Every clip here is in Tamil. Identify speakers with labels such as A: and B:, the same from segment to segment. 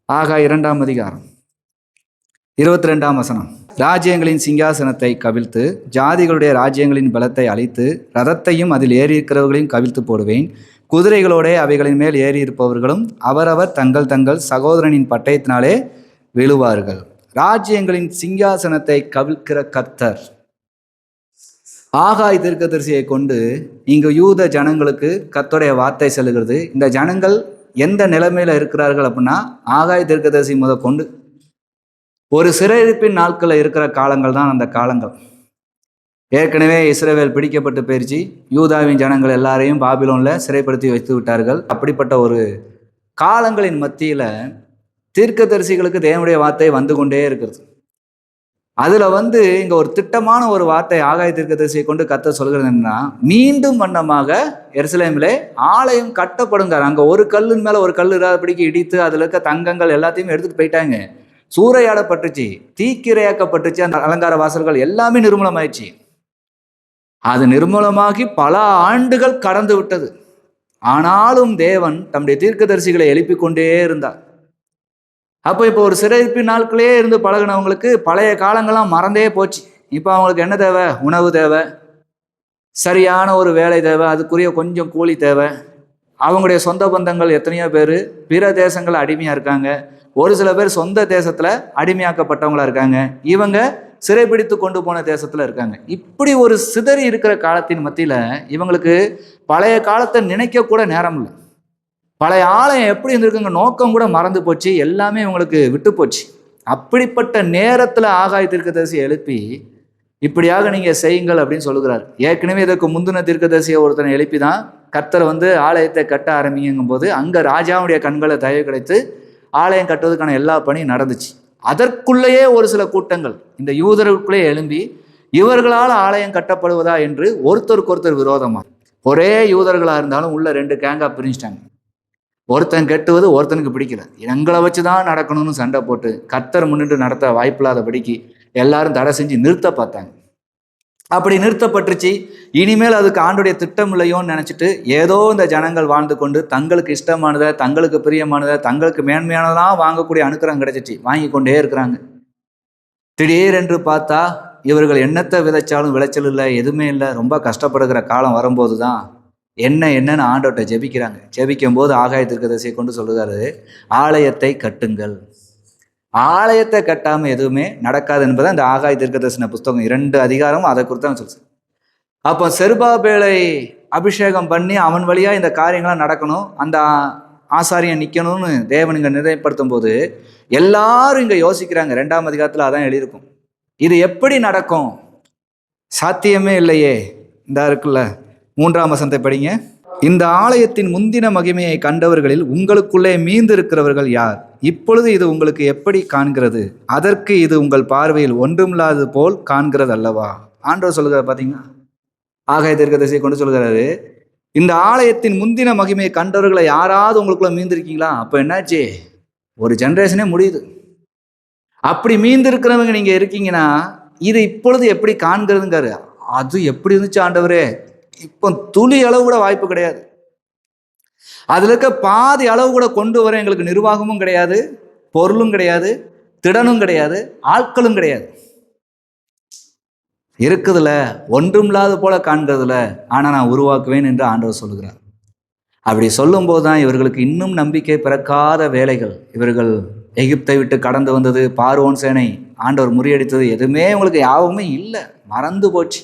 A: ஆகா 2ஆம் அதிகாரம் 22ஆம் வசனம். ராஜ்யங்களின் சிங்காசனத்தை கவிழ்த்து ஜாதிகளுடைய ராஜ்யங்களின் பலத்தை அழித்து ரதத்தையும் அதில் ஏறியிருக்கிறவர்களையும் கவிழ்த்து போடுவேன். குதிரைகளோட அவைகளின் மேல் ஏறியிருப்பவர்களும் அவரவர் தங்கள் தங்கள் சகோதரனின் பட்டயத்தினாலே விழுவார்கள். ராஜ்யங்களின் சிங்காசனத்தை கவிழ்க்கிற கர்த்தர் ஆகாய் தீர்க்கதரிசியை கொண்டு இங்கு யூத ஜனங்களுக்கு கர்த்தருடைய வார்த்தை செல்லுகிறது. இந்த ஜனங்கள் எந்த நிலைமையில இருக்கிறார்கள் அப்படின்னா, ஆகாய் தீர்க்கதரிசி கொண்டு ஒரு சிறையிருப்பின் நாட்களில் இருக்கிற காலங்கள் தான் அந்த காலங்கள். ஏற்கனவே இஸ்ரவேல் பிடிக்கப்பட்டு போயிடுச்சு. யூதாவின் ஜனங்கள் எல்லாரையும் பாபிலோன்ல சிறைப்படுத்தி வைத்து விட்டார்கள். அப்படிப்பட்ட ஒரு காலங்களின் மத்தியில தீர்க்கதரிசிகளுக்கு தேவனுடைய வார்த்தை வந்து கொண்டே இருக்கிறது. அதுல இங்க ஒரு திட்டமான ஒரு வார்த்தை ஆகாய தீர்க்கதரிசியை கொண்டு கர்த்தர் சொல்கிறது என்னன்னா, மீண்டும் வண்ணமாக எருசலேமிலே ஆலயம் கட்டப்படுங்க. அங்க ஒரு கல்லின் மேல ஒரு கல் இராதபடிக்கு இடித்து அதுல இருக்க தங்கங்கள் எல்லாத்தையும் எடுத்துட்டு போயிட்டாங்க. சூறையாடப்பட்டுச்சு, தீக்கிரையாக்கப்பட்டுச்சு. அந்த அலங்கார வாசல்கள் எல்லாமே நிர்மூலமாயிடுச்சு. அது நிர்மூலமாகி பல ஆண்டுகள் கடந்து விட்டது. ஆனாலும் தேவன் தம்முடைய தீர்க்கதரிசிகளை எழுப்பிக் கொண்டே இருந்தார். அப்போ இப்போ ஒரு சிறைப்பின் நாட்களே இருந்து பழகினவங்களுக்கு பழைய காலங்கள்லாம் மறந்தே போச்சு. இப்போ அவங்களுக்கு என்ன தேவை? உணவு தேவை, சரியான ஒரு வேலை தேவை, அதுக்குரிய கொஞ்சம் கூலி தேவை. அவங்களுடைய சொந்த பந்தங்கள் எத்தனையோ பேர் பிற தேசங்கள் அடிமையாக இருக்காங்க. ஒரு சில பேர் சொந்த தேசத்தில் அடிமையாக்கப்பட்டவங்களா இருக்காங்க. இவங்க சிறைப்பிடித்து கொண்டு போன தேசத்தில் இருக்காங்க. இப்படி ஒரு சிதறி இருக்கிற காலத்தின் மத்தியில் இவங்களுக்கு பழைய காலத்தை நினைக்க கூட நேரம் இல்லை. பழைய ஆலயம் எப்படி இருந்திருக்குங்க நோக்கம் கூட மறந்து போச்சு. எல்லாமே இவங்களுக்கு விட்டு போச்சு. அப்படிப்பட்ட நேரத்தில் ஆகாய தீர்க்கதரிசி எழுப்பி இப்படியாக நீங்கள் செய்யுங்கள் அப்படின்னு சொல்லுகிறார். ஏற்கனவே இதற்கு முந்தின தீர்க்கதரிசியை ஒருத்தனை எழுப்பி தான் கர்த்தர் ஆலயத்தை கட்ட ஆரம்பிங்கும் போது அங்கே ராஜாவுடைய கண்களை தயவு கிடைத்து ஆலயம் கட்டுவதற்கான எல்லா பணியும் நடந்துச்சு. அதற்குள்ளேயே ஒரு சில கூட்டங்கள் இந்த யூதருக்குள்ளே எழும்பி இவர்களால் ஆலயம் கட்டப்படுவதா என்று ஒருத்தருக்கு ஒருத்தர் விரோதமா, ஒரே யூதர்களாக இருந்தாலும் உள்ள 2 கேங்கா பிரிஞ்சிட்டாங்க. ஒருத்தன் கெட்டுவது ஒருத்தனுக்கு பிடிக்கல. எங்களை வச்சுதான் நடக்கணும்னு சண்டை போட்டு கர்த்தர் முன்னிட்டு நடத்த வாய்ப்பில்லாதபடிக்கு எல்லாரும் தடை செஞ்சு நிறுத்த பார்த்தாங்க. அப்படி நிறுத்தப்பட்டுருச்சு. இனிமேல் அதுக்கு ஆண்டுடைய திட்டம் இல்லையோன்னு நினைச்சிட்டு ஏதோ இந்த ஜனங்கள் வாழ்ந்து கொண்டு தங்களுக்கு இஷ்டமானதை, தங்களுக்கு பிரியமானதை, தங்களுக்கு மேன்மையானதான் வாங்கக்கூடிய அனுக்கிரகம் கிடைச்சிச்சு, வாங்கி கொண்டே இருக்கிறாங்க. திடீரென்று பார்த்தா இவர்கள் எண்ணத்தை விதைச்சாலும் விளைச்சல் இல்லை, எதுவுமே இல்லை. ரொம்ப கஷ்டப்படுகிற காலம் வரும்போது தான் என்னன்னு ஆண்டவர்கிட்ட ஜெபிக்கிறாங்க. ஜெபிக்கும் போது ஆகாய தீர்க்கதரிசியை கொண்டு சொல்லுகிறாரு, ஆலயத்தை கட்டுங்கள். ஆலயத்தை கட்டாமல் எதுவுமே நடக்காது என்பதை அந்த ஆகாய தீர்க்கதரிசன புஸ்தகம் 2 அதிகாரம் அதை குறித்தான் சொல்லுது. அப்போ செருபாபேலை அபிஷேகம் பண்ணி அவன் வழியா இந்த காரியங்கள்லாம் நடக்கணும், அந்த ஆசாரியம் நிற்கணும்னு தேவன் இங்கே நிலைப்படுத்தும் போது எல்லாரும் இங்கே யோசிக்கிறாங்க. 2ஆம் அதிகாரத்தில் அதான் எழுதியிருக்கும். இது எப்படி நடக்கும்? சாத்தியமே இல்லையே. இந்த இருக்குல்ல 3ஆம் வசனத்தை படிங்க. இந்த ஆலயத்தின் முந்தின மகிமையை கண்டவர்களில் உங்களுக்குள்ளே மீந்து இருக்கிறவர்கள் யார்? இப்பொழுது இது உங்களுக்கு எப்படி காண்கிறது? அதற்கு இது உங்கள் பார்வையில் ஒன்றுமில்லாதது போல் காண்கிறது அல்லவா? ஆண்டவர் சொல்லுகிறார். பார்த்தீங்கன்னா ஆகாய தீர்க்கதரிசியை கொண்டு சொல்கிறாரு, இந்த ஆலயத்தின் முந்தின மகிமையை கண்டவர்களை யாராவது உங்களுக்குள்ள மீந்திருக்கீங்களா? அப்போ என்னாச்சு? ஒரு ஜென்ரேஷனே முடியுது. அப்படி மீந்து இருக்கிறவங்க நீங்க இருக்கீங்கன்னா இது இப்பொழுது எப்படி காண்கிறதுங்காரு. அது எப்படி இருந்துச்சு ஆண்டவரே? இப்போ துளி அளவு கூட வாய்ப்பு கிடையாது. அதுல இருக்க பாதி அளவு கூட கொண்டு வர எங்களுக்கு நிர்வாகமும் கிடையாது, பொருளும் கிடையாது, திடனும் கிடையாது, ஆட்களும் கிடையாது. இருக்குதுல ஒன்றும் இல்லாத போல காண்கிறதுல ஆனா நான் உருவாக்குவேன் என்று ஆண்டவர் சொல்லுகிறார். அப்படி சொல்லும் போதுதான் இவர்களுக்கு இன்னும் நம்பிக்கை பிறக்காத வேலைகள். இவர்கள் எகிப்தை விட்டு கடந்து வந்தது, பார்வோன் சேனை ஆண்டவர் முறியடித்தது, எதுவுமே உங்களுக்கு யாவுமே இல்லை, மறந்து போச்சு.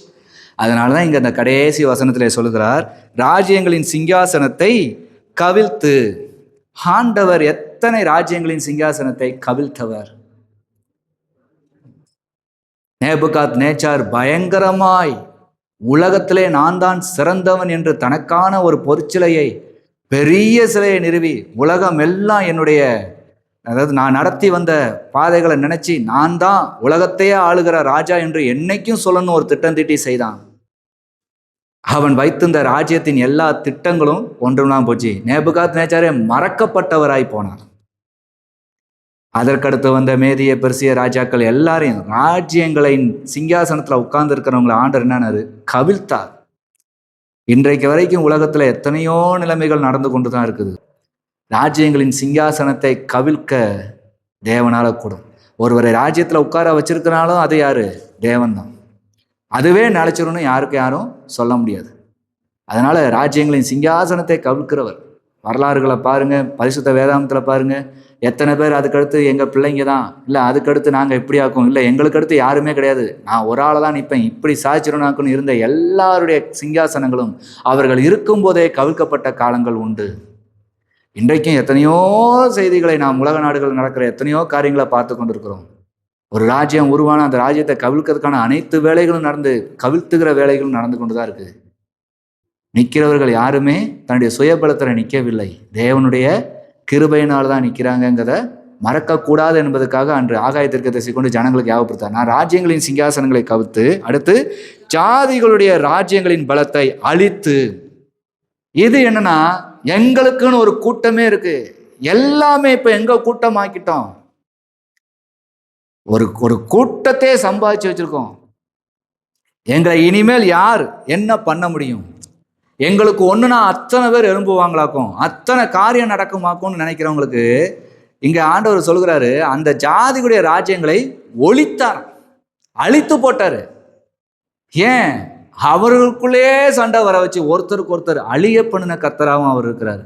A: அதனாலதான் இங்க அந்த கடைசி வசனத்திலே சொல்லுகிறார், ராஜ்யங்களின் சிங்காசனத்தை கவிழ்த்து. ஆண்டவர் எத்தனை ராஜ்யங்களின் சிங்காசனத்தை கவிழ்த்தவர். நேபுகாத் நேச்சார் பயங்கரமாய் உலகத்திலே நான் தான் சிறந்தவன் என்று தனக்கான ஒரு பொற்சிலையை, பெரிய சிலையை நிறுவி உலகம் எல்லாம் என்னுடைய, அதாவது நான் நடத்தி வந்த பாதைகளை நினைச்சு நான் தான் உலகத்தையே ஆளுகிற ராஜா என்று என்னைக்கும் சொல்லணும் ஒரு திட்டம் தீட்டி செய்தான். அவன் வைத்திருந்த ராஜ்யத்தின் எல்லா திட்டங்களும் ஒன்றும் போச்சு. நேபுகாத் நேச்சாரே மறக்கப்பட்டவராய் போனார். அதற்கடுத்து வந்த மேதிய பெர்சிய ராஜாக்கள் எல்லாரையும், ராஜ்யங்களின் சிங்காசனத்துல உட்கார்ந்து இருக்கிறவங்களை ஆண்டவர் என்னன்னாரு? கவிழ்த்தார். இன்றைக்கு வரைக்கும் உலகத்துல எத்தனையோ நிலைமைகள் நடந்து கொண்டுதான் இருக்குது. ராஜ்யங்களின் சிங்காசனத்தை கவிழ்க்க தேவனால கூடும். ஒருவரை ராஜ்யத்தில் உட்கார வச்சிருக்கிறனாலும் அது யாரு? தேவன் தான். அதுவே நிலைச்சிரும்னு யாரும் சொல்ல முடியாது. அதனால ராஜ்யங்களின் சிங்காசனத்தை கவிழ்க்கிறவர். வரலாறுகளை பாருங்க, பரிசுத்த வேதாந்தத்தில் பாருங்க, எத்தனை பேர் அதுக்கடுத்து எங்கள் பிள்ளைங்க தான், இல்லை அதுக்கடுத்து நாங்கள் இப்படி ஆக்கும், இல்லை எங்களுக்கு அடுத்து யாருமே கிடையாது, நான் ஒரு ஆளை தான் நிற்பேன், இப்படி சாய்ச்சிருனாக்குன்னு இருந்த எல்லாருடைய சிங்காசனங்களும் அவர்கள் இருக்கும்போதே கவிழ்க்கப்பட்ட காலங்கள் உண்டு. இன்றைக்கும் எத்தனையோ செய்திகளை நாம் உலக நாடுகள் நடக்கிற எத்தனையோ காரியங்களை பார்த்து கொண்டிருக்கிறோம். ஒரு ராஜ்யம் உருவான அந்த ராஜ்யத்தை கவிழ்க்கிறதுக்கான அனைத்து வேலைகளும் கவிழ்த்துகிற வேலைகளும் நடந்து கொண்டு தான் இருக்கு. நிற்கிறவர்கள் யாருமே தன்னுடைய சுயபலத்தில் நிற்கவில்லை, தேவனுடைய கிருபையினால் தான் நிற்கிறாங்கிறத மறக்கக்கூடாது என்பதற்காக அன்று ஆகாய தீர்க்கதரிசி கொண்டு ஜனங்களுக்கு ஞாபகப்படுத்தார். நான் ராஜ்யங்களின் சிங்காசனங்களை கவிழ்த்து, அடுத்து ஜாதிகளுடைய ராஜ்யங்களின் பலத்தை அழித்து. இது என்னன்னா, எங்களுக்குன்னு ஒரு கூட்டமே இருக்கு, எல்லாமே இப்ப எங்க கூட்டம் ஆக்கிட்டோம். ஒரு கூட்டத்தையே சம்பாதிச்சு வச்சிருக்கோம். எங்களை இனிமேல் யார் என்ன பண்ண முடியும்? எங்களுக்கு ஒண்ணுனா அத்தனை பேர் எழும்புவாங்களாக்கும், அத்தனை காரியம் நடக்குமாக்கும்னு நினைக்கிறவங்களுக்கு இங்க ஆண்டவர் சொல்கிறாரு, அந்த ஜாதிகளுடைய ராஜ்யங்களை ஒழித்தார், அழித்து போட்டாரு. ஏன்? அவர்களுக்குள்ளே சண்டை வர வச்சு ஒருத்தருக்கு ஒருத்தர் அழிய பண்ணின கர்த்தராகவும் அவர் இருக்கிறார்.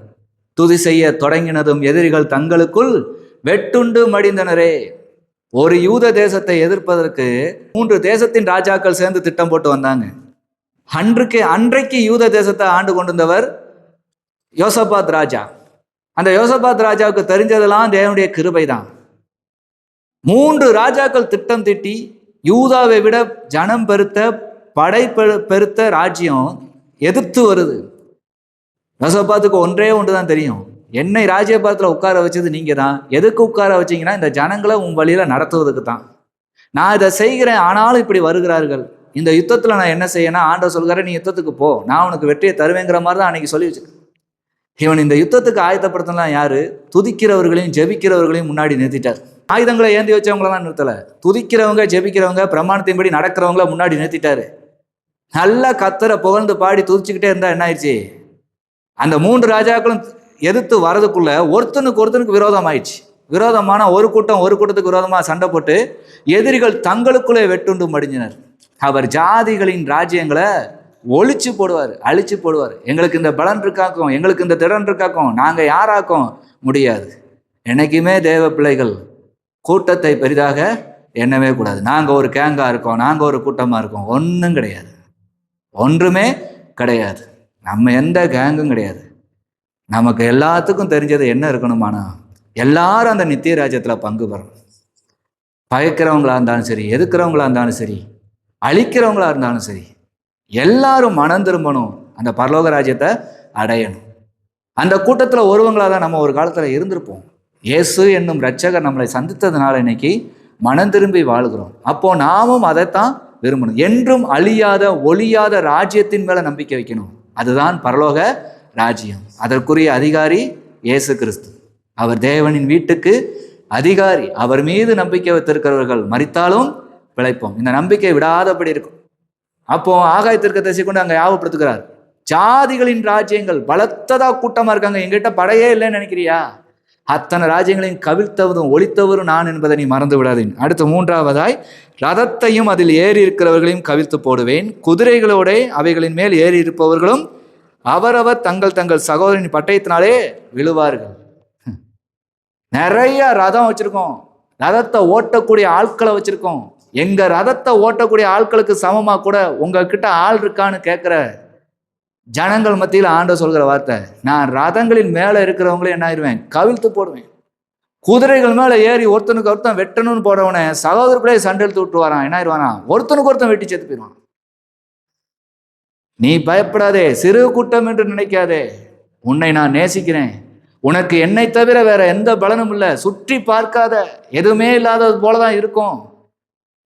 A: துதி செய்ய தொடங்கினதும் எதிரிகள் தங்களுக்குள் வெட்டுண்டு மடிந்தனரே. ஒரு யூத தேசத்தை எதிர்ப்பதற்கு 3 தேசத்தின் ராஜாக்கள் சேர்ந்து திட்டம் போட்டு வந்தாங்க. அன்றைக்கு யூத தேசத்தை ஆண்டு கொண்டிருந்தவர் யோசபாத் ராஜா. அந்த யோசபாத் ராஜாவுக்கு தெரிஞ்சதெல்லாம் தேவனுடைய கிருபை தான். 3 ராஜாக்கள் திட்டம் திட்டி யூதாவை விட ஜனம் பெருத்த படை பெருத்த ராஜ்யம் எதிர்த்து வருது. யோசபாத்துக்கு ஒன்றே ஒன்றுதான் தெரியும், என்னை ராஜ்யபாரத்தில் உட்கார வச்சது நீங்க தான். எதுக்கு உட்கார வச்சீங்கன்னா, இந்த ஜனங்களை உன் வழியில நடத்துவதுக்கு தான். நான் இதை செய்கிறேன், ஆனாலும் இப்படி வருகிறார்கள். இந்த யுத்தத்தில் நான் என்ன செய்யணும்? ஆண்டவர் சொல்கிறாரு, நீ யுத்தத்துக்கு போ, நான் உனக்கு வெற்றியை தருவேங்கிற மாதிரி தான் அன்னைக்கு சொல்லி வச்சிருக்கேன். இவன் இந்த யுத்தத்துக்கு ஆயத்தப்படுத்தலாம் யாரு? துதிக்கிறவர்களையும் ஜெபிக்கிறவர்களையும் முன்னாடி நிறுத்திட்டார். ஆயுதங்களை ஏந்தி வச்சவங்களெல்லாம் நிறுத்தல, துதிக்கிறவங்க ஜெபிக்கிறவங்க பிரமாணத்தின்படி நடக்கிறவங்கள முன்னாடி நிறுத்திட்டாரு. நல்லா கத்தரை புகழ்ந்து பாடி துதிச்சுக்கிட்டே இருந்தா என்ன ஆயிடுச்சு? அந்த 3 ராஜாக்களும் எதிர்த்து வரதுக்குள்ள ஒருத்தனுக்கு விரோதம் ஆயிடுச்சு. விரோதமான ஒரு கூட்டத்துக்கு விரோதமாக சண்டை போட்டு எதிரிகள் தங்களுக்குள்ளே வெட்டுண்டு மடிஞ்சினர். அவர் ஜாதிகளின் ராஜ்யங்களை ஒழிச்சு போடுவார், அழிச்சு போடுவார். எங்களுக்கு இந்த பலன் இருக்காக்கும், எங்களுக்கு இந்த திறன் இருக்காக்கும், நாங்கள் யாராக்கும் முடியாது. என்னைக்குமே தேவ பிள்ளைகள் கூட்டத்தை பெரிதாக எண்ணவே கூடாது. நாங்கள் ஒரு கேங்காக இருக்கோம், நாங்கள் ஒரு கூட்டமாக இருக்கோம், ஒன்றும் கிடையாது, ஒன்றுமே கிடையாது. நம்ம எந்த கேங்கும் கிடையாது. நமக்கு எல்லாத்துக்கும் தெரிஞ்சது என்ன இருக்கணுமானா, எல்லாரும் அந்த நித்திய ராஜ்யத்தில் பங்கு பெறணும். பயக்கிறவங்களா இருந்தாலும் சரி, எதுக்கிறவங்களா இருந்தாலும் சரி, அழிக்கிறவங்களா இருந்தாலும் சரி, எல்லாரும் மனம் திரும்பணும், அந்த பரலோக ராஜ்யத்தை அடையணும். அந்த கூட்டத்தில் ஒருவங்களாக தான் நம்ம ஒரு காலத்தில் இருந்திருப்போம். இயேசு என்னும் இரட்சகர் நம்மளை சந்தித்ததுனால இன்னைக்கு மனம் திரும்பி வாழ்கிறோம். அப்போ நாமும் அதைத்தான் விரும்பணும். என்றும் அழியாத ஒழியாத ராஜ்யத்தின் மேல நம்பிக்கை வைக்கணும். அதுதான் பரலோக ராஜ்யம். அதற்குரிய அதிகாரி இயேசு கிறிஸ்து. அவர் தேவனின் வீட்டுக்கு அதிகாரி. அவர் மீது நம்பிக்கை வைத்திருக்கிறவர்கள் மரித்தாலும் பிழைப்போம். இந்த நம்பிக்கை விடாதபடி இருக்கும். அப்போ ஆகாய தீர்க்கதரிசி கொண்டு அங்க ஞாபகப்படுத்துகிறார், ஜாதிகளின் ராஜ்யங்கள் பலத்ததா கூட்டமா இருக்காங்க, எங்கிட்ட படையே இல்லைன்னு நினைக்கிறியா? அத்தனை ராஜ்யங்களையும் கவிழ்த்தவதும் ஒழித்தவரும் நான் என்பதை நீ மறந்து விடாதேன். அடுத்து 3ஆவதாய், ரதத்தையும் அதில் ஏறி இருக்கிறவர்களையும் கவிழ்த்து போடுவேன், குதிரைகளோட அவைகளின் மேல் ஏறி இருப்பவர்களும் அவரவர் தங்கள் தங்கள் சகோதரின் பட்டயத்தினாலே விழுவார்கள். நிறைய ரதம் வச்சிருக்கோம், ரதத்தை ஓட்டக்கூடிய ஆட்களை வச்சிருக்கோம். எங்க ரதத்தை ஓட்டக்கூடிய ஆட்களுக்கு சமமா கூட உங்ககிட்ட ஆள் இருக்கான்னு கேட்கிற ஜனங்கள் மத்தியில் ஆண்டவர் சொல்கிற வார்த்தை, நான் ரதங்களின் மேல இருக்கிறவங்களே என்ன ஆயிடுவேன்? கவிழ்த்து போடுவேன். குதிரைகள் மேல ஏறி ஒருத்தனுக்கு ஒருத்தன் வெட்டணும்னு போறவனை சகோதரர்களே சண்டை எடுத்து விட்டு வரான், என்ன ஆயிடுவானா? ஒருத்தனுக்கு ஒருத்தன் வெட்டி செத்து போயிடுவான். நீ பயப்படாதே, சிறு கூட்டம் என்று நினைக்காதே, உன்னை நான் நேசிக்கிறேன், உனக்கு என்னை தவிர வேற எந்த பலனும் இல்லை, சுற்றி பார்க்காத, எதுவுமே இல்லாதது போலதான் இருக்கும்.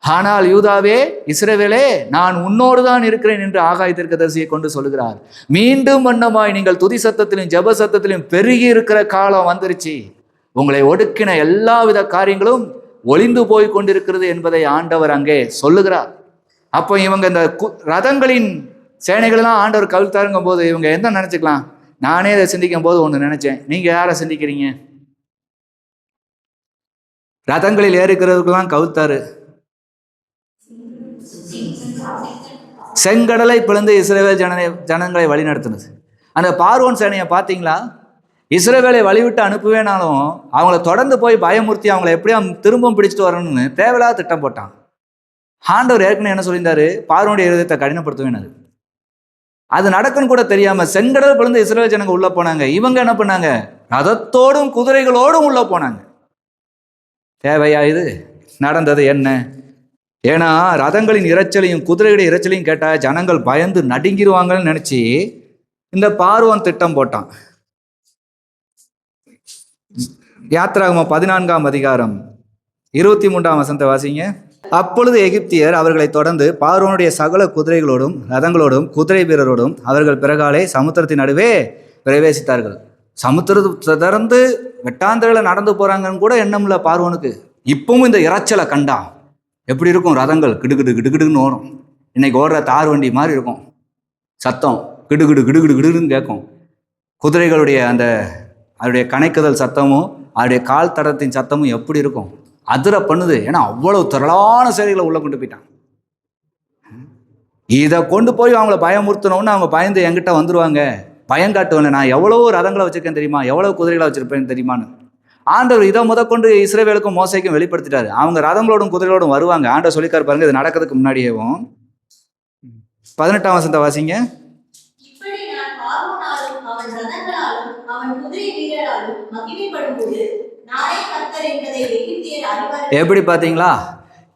A: ஆனால் யூதாவே, இஸ்ரவேலே, நான் உன்னோடு தான் இருக்கிறேன் என்று ஆகாய தீர்க்கதரிசியை கொண்டு சொல்லுகிறார். மீண்டும் வண்ணமாய் நீங்கள் துதி சத்தத்திலும் ஜெப சத்தத்திலும் பெருகி இருக்கிற காலம் வந்துருச்சு. உங்களை ஒடுக்கின எல்லாவித காரியங்களும் ஒளிந்து போய் கொண்டிருக்கிறது என்பதை ஆண்டவர் அங்கே சொல்லுகிறார். அப்போ இவங்க இந்த ரதங்களின் சேனைகளெல்லாம் ஆண்டவர் கவிழ்த்தாருங்கும் போது இவங்க என்ன நினைச்சுக்கலாம்? நானே இதை சிந்திக்கும் போது ஒன்று நினைச்சேன், நீங்க யாரை சிந்திக்கிறீங்க? ரதங்களில் ஏறிக்கிறதுக்கெல்லாம் கவுத்தாரு, செங்கடலை பிளந்து இஸ்ரவேல் ஜனங்களை வழி நடத்தினது. அந்த பார்வோன் சேனையை பார்த்தீங்களா? இஸ்ரவேலை வழிவிட்டு அனுப்புவேனாலும் அவங்கள தொடர்ந்து போய் பயமுறுத்தி அவங்கள எப்படியா திரும்பவும் பிடிச்சிட்டு வரணும்னு தேவையில்லாத திட்டம் போட்டான். ஆண்டவர் ஏற்கனவே என்ன சொல்லியிருந்தாரு? பார்வோனுடைய இருதயத்தை கடினப்படுத்துவேன். அது நடக்குன்னு கூட தெரியாம செங்கடல் பிளந்து இஸ்ரவேல் ஜனங்க உள்ள போனாங்க. இவங்க என்ன பண்ணாங்க? ரதத்தோடும் குதிரைகளோடும் உள்ள போனாங்க. தேவையா இது? நடந்தது என்ன? ஏன்னா ரதங்களின் இரைச்சலையும் குதிரைகளுடைய இரைச்சலையும் கேட்டா ஜனங்கள் பயந்து நடுங்கிடுவாங்கன்னு நினைச்சு இந்த பார்வோன் திட்டம் போட்டான். யாத்திராகமம் 14ஆம் அதிகாரம் 23ஆம் வசனத்தை வாசிங்க. அப்பொழுது எகிப்தியர் அவர்களை தொடர்ந்து பார்வோனுடைய சகல குதிரைகளோடும் ரதங்களோடும் குதிரை வீரரோடும் அவர்கள் பிறகாலே சமுத்திரத்தின் நடுவே பிரவேசித்தார்கள். சமுத்திரத்தை திறந்து வெட்டாந்தரையில் நடந்து போறாங்கன்னு கூட எண்ணம் இல்லை பார்வோனுக்கு. இப்பவும் இந்த இரைச்சலை கண்டா எப்படி இருக்கும்? ரதங்கள் கிடுகிடு கிடுகிடுன்னு ஓடும். இன்னைக்கு ஓடுற தார் வண்டி மாதிரி இருக்கும். சத்தம் கிடுகிடு கிடுகிடு கிடுன்னு கேட்கும். குதிரைகளுடைய அதோடைய கணைக்குதல் சத்தமும் அவருடைய கால் தடத்தின் சத்தமும் எப்படி இருக்கும்? அதிர பண்ணுது. ஏன்னா அவ்வளவு திரளான சேனைகளை உள்ள கொண்டு போயிட்டான். இதை கொண்டு போய் அவங்கள பயமுறுத்தணும்னு அவங்க பயந்து என்கிட்ட வந்துருவாங்க, பயம் காட்டுவாங்க. நான் எவ்வளவோ ரதங்களை வச்சிருக்கேன் தெரியுமா, எவ்வளவு குதிரைகளை வச்சிருப்பேன் தெரியுமான்னு ஆண்டவர் இதை முதற்கொண்டு இஸ்ரவேலுக்கும் மோசேக்கும் வெளிப்படுத்திட்டாரு. அவங்க ரதங்களோடும் குதிரைகளோடும் வருவாங்க. ஆண்டவர் சொல்லிக்காரு பாருங்க, இது நடக்கிறதுக்கு முன்னாடியேவும். 18ஆம் வசனத்தை வாசிங்க. எப்படி பார்த்தீங்களா?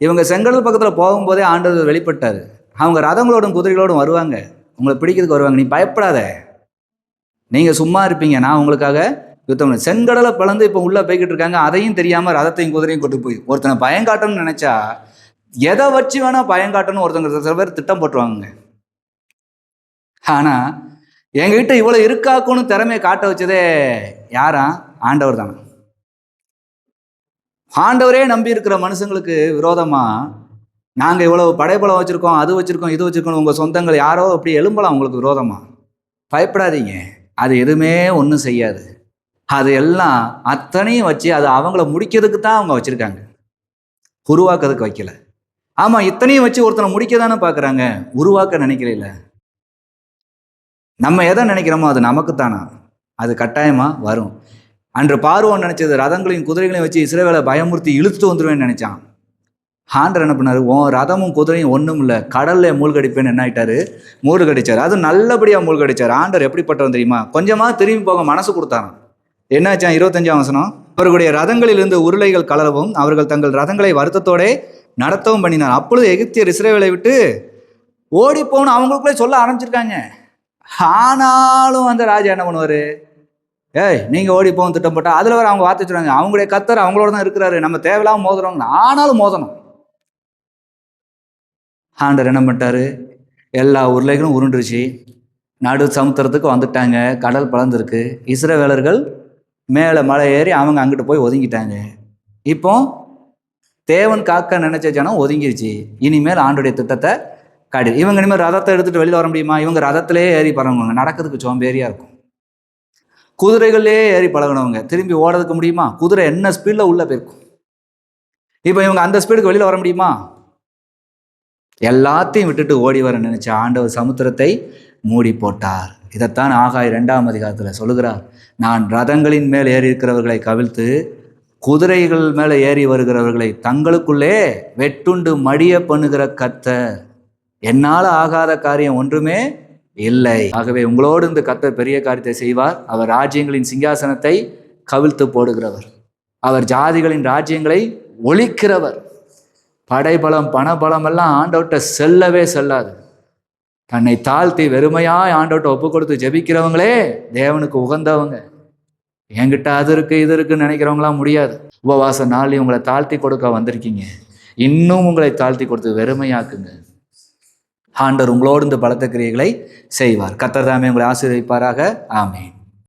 A: இவங்க செங்கடல் பக்கத்தில் போகும்போதே ஆண்டவர் வெளிப்பட்டாரு. அவங்க ரதங்களோடும் குதிரைகளோடும் வருவாங்க, உங்களை பிடிக்கிறதுக்கு வருவாங்க. நீ பயப்படாத, நீங்க சும்மா இருப்பீங்க, நான் உங்களுக்காக யுத்தம். செங்கடலை பிளந்து இப்போ உள்ள போய்கிட்டு இருக்காங்க. அதையும் தெரியாம ரதத்தையும் குதிரையும் கொண்டு போய் ஒருத்தனை பயங்காட்டணும்னு நினைச்சா எதை வச்சு வேணா பயங்காட்டணும் ஒருத்தங்க சில பேர் திட்டம் போட்டுருவாங்க. ஆனா எங்ககிட்ட இவ்வளவு இருக்காக்குன்னு திறமையை காட்ட வச்சதே யாரா? ஆண்டவர் தானே. ஆண்டவரே நம்பி இருக்கிற மனுஷங்களுக்கு விரோதமா நாங்க இவ்வளவு படைபலம் வச்சிருக்கோம், அது வச்சிருக்கோம், இது வச்சிருக்கோம், உங்க சொந்தங்கள் யாரோ அப்படி எழும்பலாம் உங்களுக்கு விரோதமா. பயப்படாதீங்க, அது எதுவுமே ஒன்றும் செய்யாது. அது எல்லாம் அத்தனையும் வச்சு அது அவங்கள முடிக்கிறதுக்கு தான் அவங்க வச்சிருக்காங்க, உருவாக்குறதுக்கு வைக்கல. ஆமா, இத்தனையும் வச்சு ஒருத்தனை முடிக்க தானே பாக்குறாங்க, உருவாக்க நினைக்கல. நம்ம எதை நினைக்கிறோமோ அது நமக்குத்தானா, அது கட்டாயமா வரும். அன்று பார்வோன் நினைச்சது ரதங்களையும் குதிரைகளையும் வச்சு இஸ்ரவேலை பயமுறுத்தி இழுத்துட்டு வந்துருவேன்னு நினைச்சான். ஆண்டவர் என்ன பண்ணாரு? ரதமும் குதிரையும் ஒன்றும் இல்லை, கடல்ல மூழ்கடிப்பேன்னு என்ன ஆயிட்டாரு? மூழ்கடிச்சாரு. அது நல்லபடியா மூழ்கடிச்சாரு. ஆண்டவர் எப்படிப்பட்டவன் தெரியுமா? கொஞ்சமா திரும்பி போக மனசு கொடுத்தாராம். என்னாச்சான்? 25ஆம் வசனம். அவர்களுடைய ரதங்களிலிருந்து உருளைகள் கலரவும் அவர்கள் தங்கள் ரதங்களை வருத்தத்தோட நடத்தவும் பண்ணினார். அப்பொழுது எகிப்தியர் இஸ்ரவேலை விட்டு ஓடி போகணும் அவங்களுக்குள்ளே சொல்ல ஆரம்பிச்சிருக்காங்க. ஆனாலும் அந்த ராஜா என்ன பண்ணுவாரு? ஏய், நீங்க ஓடி போகும் திட்டம் போட்டா அதுல வர அவங்க வார்த்தை சொல்றாங்க, அவங்களுடைய கத்தர் அவங்களோட தான் இருக்கிறாரு, நம்ம தேவையில்லாம மோதுறோம். ஆனாலும் மோதணும். ஆண்டவர் என்ன பண்ணிட்டாரு? எல்லா உருளைகளும் உருண்டுருச்சு, நடு சமுத்திரத்துக்கு வந்துட்டாங்க, கடல் பலர்ந்துருக்கு. இஸ்ரவேலர்கள் மேலே மலை ஏறி அவங்க அங்கிட்டு போய் ஒதுங்கிட்டாங்க. இப்போ தேவன் காக்க நினைச்ச ஜனம் ஒதுங்கிருச்சு. இனிமேல் ஆண்டுடைய திட்டத்தை இவங்க இனிமேல் ரதத்தை எடுத்துட்டு வெளியில் வர முடியுமா? இவங்க ரதத்திலே ஏறி பழகுவாங்க, நடக்கிறதுக்கு சோம்பேறியா இருக்கும். குதிரைகளே ஏறி பழகினவங்க திரும்பி ஓடுறதுக்கு முடியுமா? குதிரை என்ன ஸ்பீடில் உள்ள போயிருக்கும். இப்போ இவங்க அந்த ஸ்பீடுக்கு வெளியில் வர முடியுமா? எல்லாத்தையும் விட்டுட்டு ஓடி வர நினைச்ச ஆண்டவர் சமுத்திரத்தை மூடி போட்டார். இதைத்தான் ஆகாய் 2ஆம் அதிகாரத்தில் சொல்லுகிறார். நான் ரதங்களின் மேல் ஏறி இருக்கிறவர்களை கவிழ்த்து குதிரைகள் மேலே ஏறி வருகிறவர்களை தங்களுக்குள்ளே வெட்டுண்டு மடிய பண்ணுகிற கர்த்தர், என்னால் ஆகாத காரியம் ஒன்றுமே இல்லை. ஆகவே உங்களோடு இந்த கர்த்தர் பெரிய காரியத்தை செய்வார். அவர் ராஜ்யங்களின் சிங்காசனத்தை கவிழ்த்து போடுகிறவர், அவர் ஜாதிகளின் ராஜ்யங்களை ஒழிக்கிறவர். படைபலம் பணபலம் எல்லாம் ஆண்டவர்கிட்ட செல்லவே செல்லாது. தன்னை தாழ்த்தி வெறுமையாய் ஆண்டவர்கிட்ட ஒப்பு கொடுத்து ஜெபிக்கிறவங்களே தேவனுக்கு உகந்தவங்க. என்கிட்ட அது இருக்கு இது இருக்குன்னு நினைக்கிறவங்களாம் முடியாது. உபவாச நாளையும் உங்களை தாழ்த்தி கொடுக்க வந்திருக்கீங்க, இன்னும் உங்களை தாழ்த்தி கொடுத்து வெறுமையாக்குங்க. ஆண்டவர் உங்களோடு இந்த பலத்த கிரியைகளை செய்வார். கர்த்தர் தாமே உங்களை ஆசீர்வதிப்பாராக. ஆமென்.